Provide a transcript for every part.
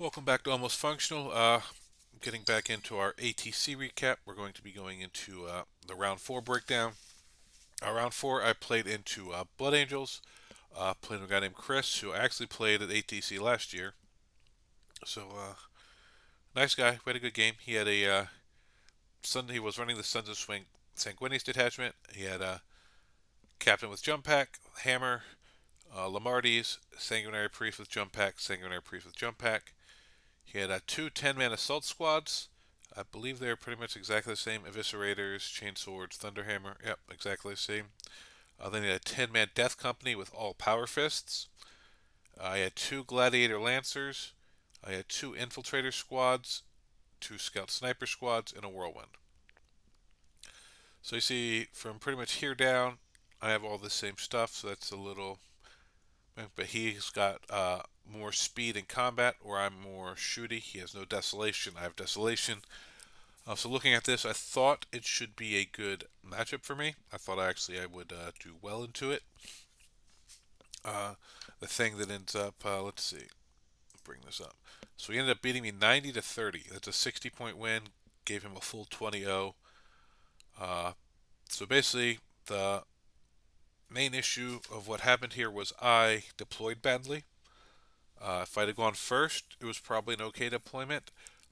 Welcome back to Almost Functional. Getting back into our ATC recap, we're going to be going into the round four breakdown. Round four, I played into Blood Angels. Played with a guy named Chris, who actually played at ATC last year. So, nice guy. We had a good game. He had a He was running the Sons of Swing Sanguinius detachment. He had a captain with jump pack, hammer, Lamarties, Sanguinary Priest with jump pack, Sanguinary Priest with jump pack. He had two 10-man assault squads. I believe they're pretty much exactly the same. Eviscerators, Chainswords, Thunderhammer. Yep, exactly the same. Then he had a 10-man death company with all power fists. I had two gladiator lancers. I had two infiltrator squads, two scout sniper squads, and a whirlwind. So you see, from pretty much here down, I have all the same stuff. So that's a little, but he's got more speed in combat, or I'm more shooty. He has no desolation. I have desolation. So looking at this, I thought it should be a good matchup for me. I thought I would do well into it. Uh, the thing that ends up, let's see, bring this up. So he ended up beating me 90-30. That's a 60-point win. Gave him a full 20-0. So basically, the main issue of what happened here was I deployed badly. If I'd have gone first, it was probably an okay deployment,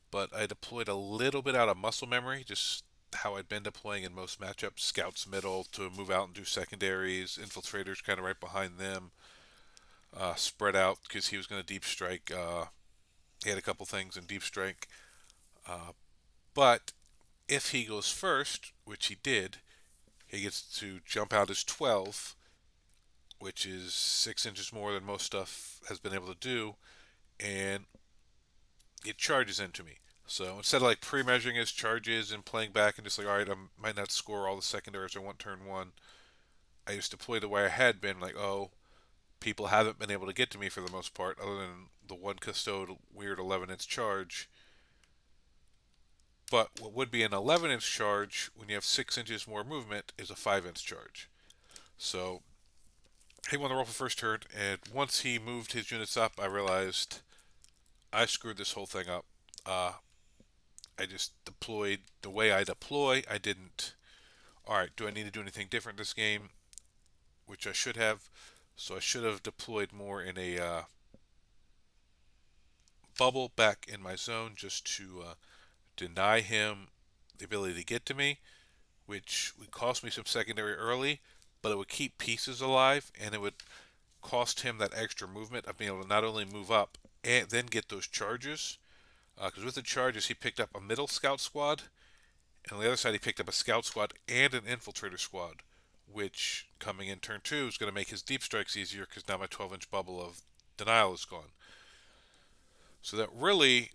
but I deployed a little bit out of muscle memory, just how I'd been deploying in most matchups. Scouts middle to move out and do secondaries, infiltrators kind of right behind them, spread out because he was going to deep strike. He had a couple things in deep strike. But if he goes first, which he did, he gets to jump out as 12, which is 6 inches more than most stuff has been able to do, and it charges into me. So instead of like pre-measuring his charges and playing back and just like, all right, I might not score all the secondaries I want turn one, I just deploy the way I had been. Like, oh, people haven't been able to get to me for the most part, other than the one custode weird 11-inch charge. But what would be an 11-inch charge when you have 6 inches more movement is a 5-inch charge. So he won the roll for first turn, and once he moved his units up, I realized I screwed this whole thing up. I just deployed the way I deploy. I didn't. All right, do I need to do anything different this game? Which I should have. So I should have deployed more in a bubble back in my zone just to deny him the ability to get to me, which would cost me some secondary early, but it would keep pieces alive and it would cost him that extra movement of being able to not only move up and then get those charges. Because with the charges, he picked up a middle scout squad, and on the other side, he picked up a scout squad and an infiltrator squad, which coming in turn two is going to make his deep strikes easier because now my 12-inch bubble of denial is gone. So that really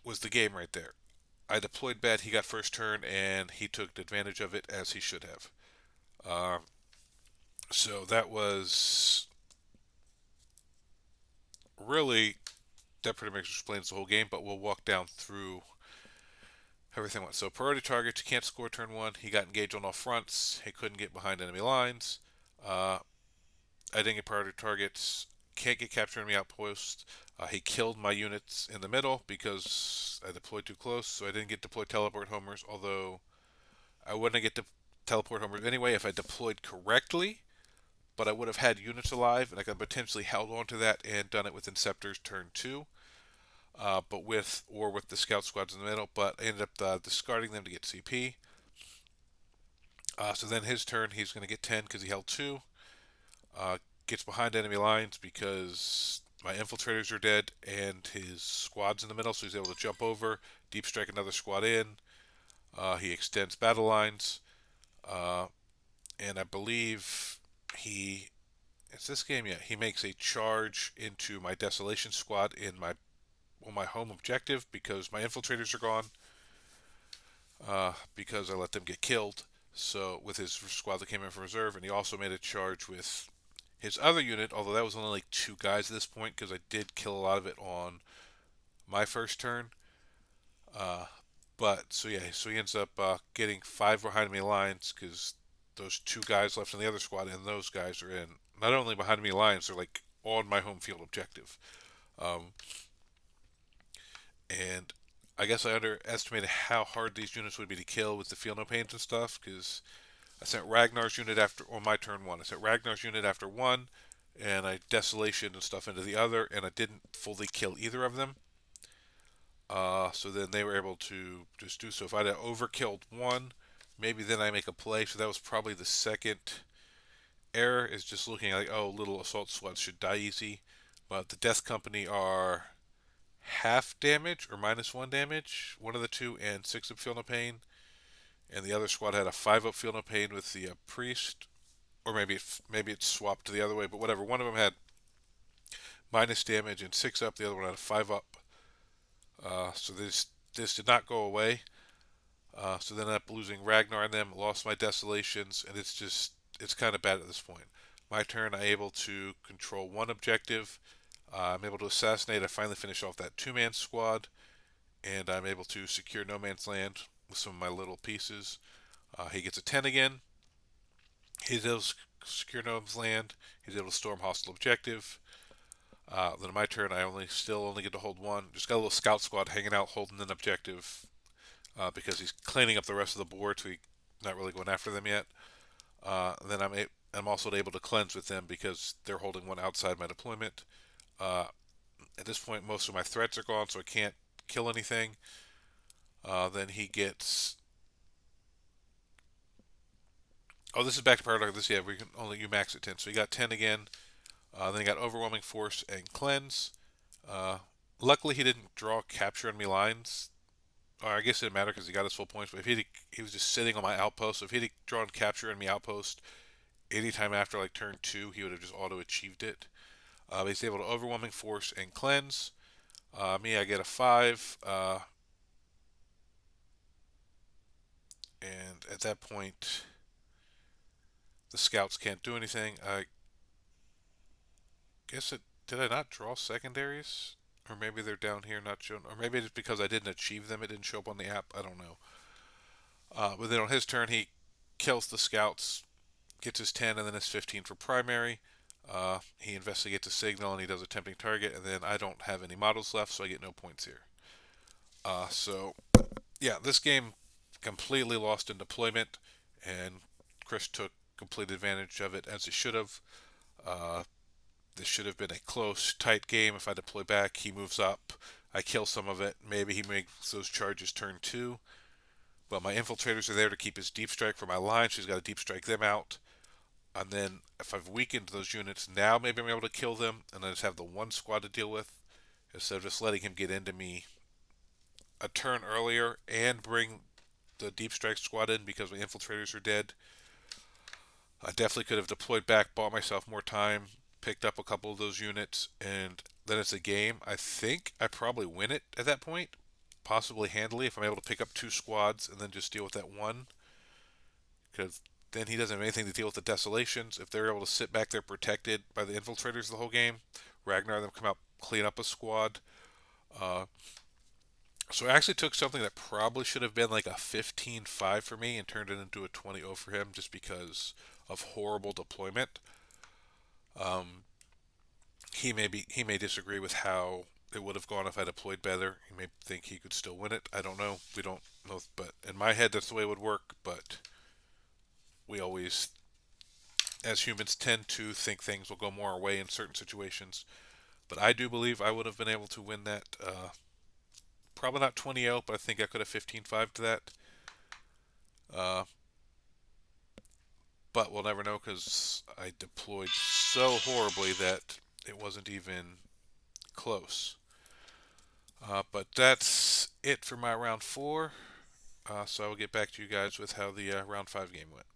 was the game right there. I deployed bad, he got first turn, and he took advantage of it as he should have. Uh, so that was really, that pretty much explains the whole game, but we'll walk down through everything went. So priority targets, you can't score turn one. He got engaged on all fronts. He couldn't get behind enemy lines. Uh, I didn't get priority targets. Can't get capture enemy outposts. He killed my units in the middle because I deployed too close, so I didn't get deployed teleport homers. Although I wouldn't get to teleport homers anyway if I deployed correctly. But I would have had units alive, and I could have potentially held on to that and done it with Inceptors turn two. But with the scout squads in the middle, but I ended up discarding them to get CP. So then his turn, he's going to get 10 because he held two. Gets behind enemy lines because my infiltrators are dead and his squad's in the middle, so he's able to jump over, deep strike another squad in. He extends battle lines, and I believe it's this game, yeah. He makes a charge into my desolation squad in my home objective because my infiltrators are gone. Because I let them get killed. So with his squad that came in from reserve, and he also made a charge with his other unit, although that was only like two guys at this point because I did kill a lot of it on my first turn. Uh, but so yeah, so he ends up getting five behind me lines because those two guys left in the other squad, and those guys are in not only behind me lines, they're like on my home field objective. Um, And I guess I underestimated how hard these units would be to kill with the feel no pains and stuff, because I sent Ragnar's unit after, on my turn one. I sent Ragnar's unit after one, and I Desolation and stuff into the other, and I didn't fully kill either of them. So then they were able to just do so. If I'd have overkilled one, maybe then I make a play. So that was probably the second error, is just looking like, oh, little assault squads should die easy. But the Death Company are half damage or -1 damage, one of the two, and 6 up Feel No Pain. And the other squad had a 5 up Feel No Pain with the Priest, or maybe it's swapped to the other way, but whatever. One of them had minus damage and 6 up, the other one had a 5 up. So this did not go away. So then I ended up losing Ragnar and them, lost my Desolations, and it's kind of bad at this point. My turn, I'm able to control one objective. I'm able to assassinate. I finally finish off that two-man squad, and I'm able to secure no man's land with some of my little pieces. He gets a 10 again. He's able to secure no man's land. He's able to storm hostile objective. Then on my turn, I still only get to hold one. Just got a little scout squad hanging out, holding an objective, because he's cleaning up the rest of the board, so he's not really going after them yet. Then I'm also able to cleanse with them because they're holding one outside my deployment. Uh, at this point, most of my threats are gone, so I can't kill anything. Then he gets. Oh, this is back to Paradox. This, yeah, we can only you max at 10. So he got 10 again. Then he got Overwhelming Force and Cleanse. Uh, Luckily, he didn't draw Capture Enemy Lines. Or I guess it didn't matter because he got his full points. But if he was just sitting on my outpost. So if he'd drawn Capture Enemy Outpost anytime after like turn 2, he would have just auto achieved it. But he's able to Overwhelming Force and Cleanse. Me, I get a 5. And at that point, the scouts can't do anything. I guess it. Did I not draw secondaries? Or maybe they're down here not shown. Or maybe it's because I didn't achieve them. It didn't show up on the app. I don't know. But then on his turn, he kills the scouts, gets his 10 and then his 15 for primary. He investigates a signal and he does a tempting target. And then I don't have any models left, so I get no points here. So, yeah, this game completely lost in deployment. And Chris took complete advantage of it, as he should have. Uh, This should have been a close, tight game. If I deploy back, he moves up. I kill some of it. Maybe he makes those charges turn 2. But my infiltrators are there to keep his deep strike for my line, so he's got to deep strike them out. And then if I've weakened those units, now maybe I'm able to kill them, and I just have the one squad to deal with, instead of just letting him get into me a turn earlier and bring the deep strike squad in because my infiltrators are dead. I definitely could have deployed back, bought myself more time, picked up a couple of those units, and then it's a game. I think I probably win it at that point, possibly handily, if I'm able to pick up 2 squads and then just deal with that one. Because then he doesn't have anything to deal with the Desolations. If they're able to sit back there protected by the infiltrators the whole game, Ragnar them come out, clean up a squad. Uh, so I actually took something that probably should have been like a 15-5 for me and turned it into a 20-0 for him just because of horrible deployment. Um, he may disagree with how it would have gone if I deployed better. He may think he could still win it. I don't know. We don't know, but in my head that's the way it would work. But we always, as humans, tend to think things will go more our way in certain situations. But I do believe I would have been able to win that. Probably not 20-0, but I think I could have 15-5 to that. Uh, but we'll never know because I deployed so horribly that it wasn't even close. But that's it for my round 4. So I will get back to you guys with how the round 5 game went.